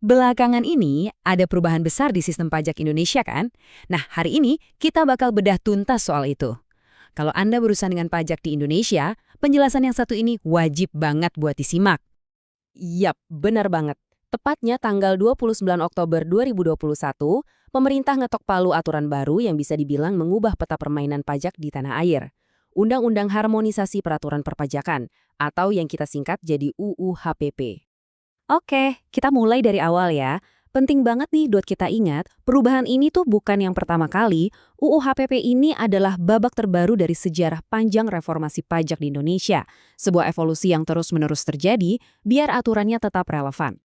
Belakangan ini ada perubahan besar di sistem pajak Indonesia kan? Nah, hari ini kita bakal bedah tuntas soal itu. Kalau Anda berurusan dengan pajak di Indonesia, penjelasan yang satu ini wajib banget buat disimak. Yap, benar banget. Tepatnya tanggal 29 Oktober 2021, pemerintah ngetok palu aturan baru yang bisa dibilang mengubah peta permainan pajak di tanah air. Undang-Undang Harmonisasi Peraturan Perpajakan, atau yang kita singkat jadi UU HPP. Oke, kita mulai dari awal ya. Penting banget nih buat kita ingat, perubahan ini tuh bukan yang pertama kali. UU HPP ini adalah babak terbaru dari sejarah panjang reformasi pajak di Indonesia. Sebuah evolusi yang terus-menerus terjadi, biar aturannya tetap relevan.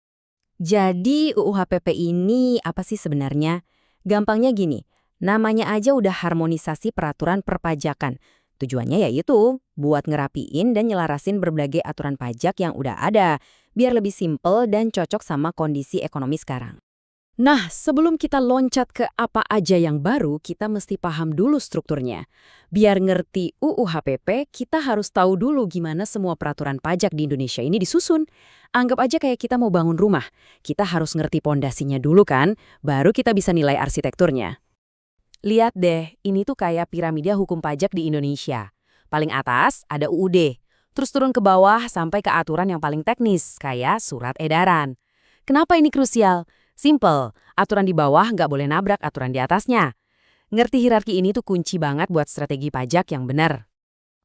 Jadi UU HPP ini apa sih sebenarnya? Gampangnya gini, namanya aja udah harmonisasi peraturan perpajakan. Tujuannya yaitu buat ngerapiin dan nyelarasin berbagai aturan pajak yang udah ada, biar lebih simpel dan cocok sama kondisi ekonomi sekarang. Nah, sebelum kita loncat ke apa aja yang baru, kita mesti paham dulu strukturnya. Biar ngerti UU HPP, kita harus tahu dulu gimana semua peraturan pajak di Indonesia ini disusun. Anggap aja kayak kita mau bangun rumah. Kita harus ngerti pondasinya dulu kan, baru kita bisa nilai arsitekturnya. Lihat deh, ini tuh kayak piramida hukum pajak di Indonesia. Paling atas ada UUD, terus turun ke bawah sampai ke aturan yang paling teknis, kayak surat edaran. Kenapa ini krusial? Simple, aturan di bawah nggak boleh nabrak aturan di atasnya. Ngerti hierarki ini tuh kunci banget buat strategi pajak yang benar.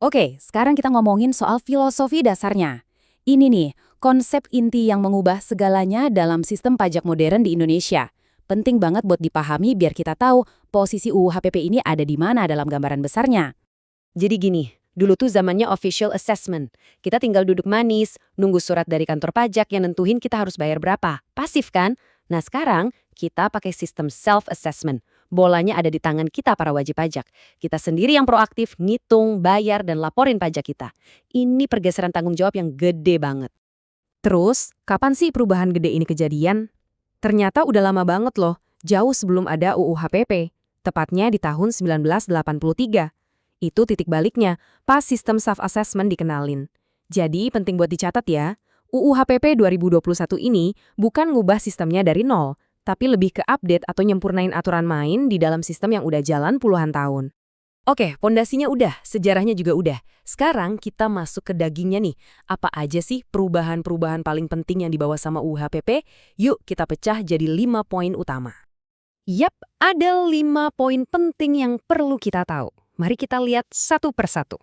Oke, sekarang kita ngomongin soal filosofi dasarnya. Ini nih, konsep inti yang mengubah segalanya dalam sistem pajak modern di Indonesia. Penting banget buat dipahami biar kita tahu posisi UU HPP ini ada di mana dalam gambaran besarnya. Jadi gini, dulu tuh zamannya official assessment. Kita tinggal duduk manis, nunggu surat dari kantor pajak yang nentuin kita harus bayar berapa. Pasif kan? Nah sekarang, kita pakai sistem self-assessment. Bolanya ada di tangan kita para wajib pajak. Kita sendiri yang proaktif, ngitung, bayar, dan laporin pajak kita. Ini pergeseran tanggung jawab yang gede banget. Terus, kapan sih perubahan gede ini kejadian? Ternyata udah lama banget loh, jauh sebelum ada UU HPP. Tepatnya di tahun 1983. Itu titik baliknya, pas sistem self-assessment dikenalin. Jadi penting buat dicatat ya, UU HPP 2021 ini bukan ngubah sistemnya dari nol, tapi lebih ke update atau nyempurnain aturan main di dalam sistem yang udah jalan puluhan tahun. Oke, pondasinya udah, sejarahnya juga udah. Sekarang kita masuk ke dagingnya nih. Apa aja sih perubahan-perubahan paling penting yang dibawa sama UU HPP? Yuk kita pecah jadi 5 poin utama. Yap, ada 5 poin penting yang perlu kita tahu. Mari kita lihat satu persatu.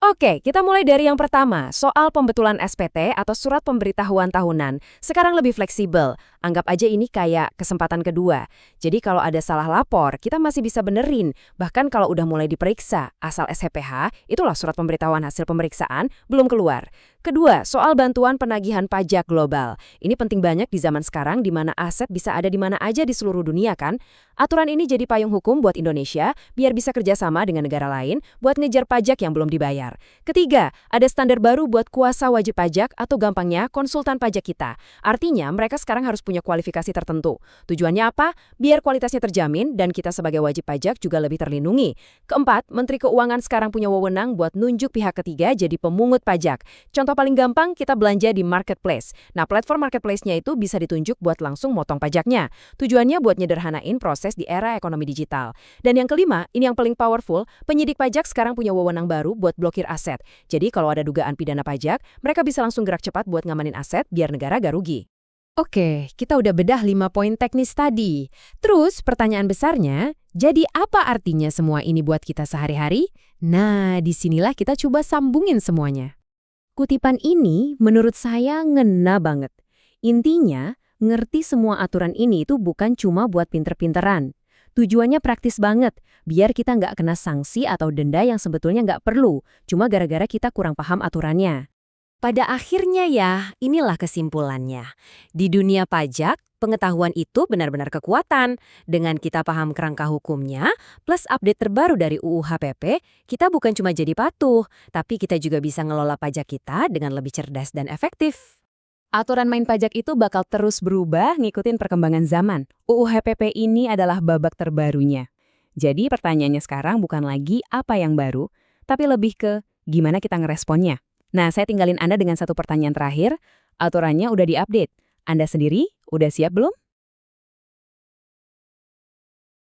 Oke, kita mulai dari yang pertama, soal pembetulan SPT atau surat pemberitahuan tahunan. Sekarang lebih fleksibel, anggap aja ini kayak kesempatan kedua. Jadi kalau ada salah lapor, kita masih bisa benerin. Bahkan kalau udah mulai diperiksa, asal SHPH, itulah surat pemberitahuan hasil pemeriksaan, belum keluar. Kedua, soal bantuan penagihan pajak global. Ini penting banyak di zaman sekarang di mana aset bisa ada di mana aja di seluruh dunia kan? Aturan ini jadi payung hukum buat Indonesia, biar bisa kerjasama dengan negara lain buat ngejar pajak yang belum dibayar. Ketiga, ada standar baru buat kuasa wajib pajak atau gampangnya konsultan pajak kita. Artinya mereka sekarang harus punya kualifikasi tertentu. Tujuannya apa? Biar kualitasnya terjamin dan kita sebagai wajib pajak juga lebih terlindungi. Keempat, Menteri Keuangan sekarang punya wewenang buat nunjuk pihak ketiga jadi pemungut pajak. Contoh paling gampang, kita belanja di marketplace. Nah, platform marketplace-nya itu bisa ditunjuk buat langsung motong pajaknya. Tujuannya buat nyederhanain proses di era ekonomi digital. Dan yang kelima, ini yang paling powerful, penyidik pajak sekarang punya wewenang baru buat blokir aset. Jadi kalau ada dugaan pidana pajak, mereka bisa langsung gerak cepat buat ngamanin aset biar negara gak rugi. Oke, kita udah bedah 5 poin teknis tadi. Terus pertanyaan besarnya, jadi apa artinya semua ini buat kita sehari-hari? Nah, disinilah kita coba sambungin semuanya. Kutipan ini menurut saya ngena banget. Intinya, ngerti semua aturan ini itu bukan cuma buat pinter-pinteran. Tujuannya praktis banget, biar kita nggak kena sanksi atau denda yang sebetulnya nggak perlu, cuma gara-gara kita kurang paham aturannya. Pada akhirnya ya, inilah kesimpulannya. Di dunia pajak, pengetahuan itu benar-benar kekuatan. Dengan kita paham kerangka hukumnya, plus update terbaru dari UU HPP, kita bukan cuma jadi patuh, tapi kita juga bisa ngelola pajak kita dengan lebih cerdas dan efektif. Aturan main pajak itu bakal terus berubah ngikutin perkembangan zaman. UU HPP ini adalah babak terbarunya. Jadi pertanyaannya sekarang bukan lagi apa yang baru, tapi lebih ke gimana kita ngeresponnya. Nah, saya tinggalin Anda dengan satu pertanyaan terakhir. Aturannya udah diupdate. Anda sendiri Udah siap belum?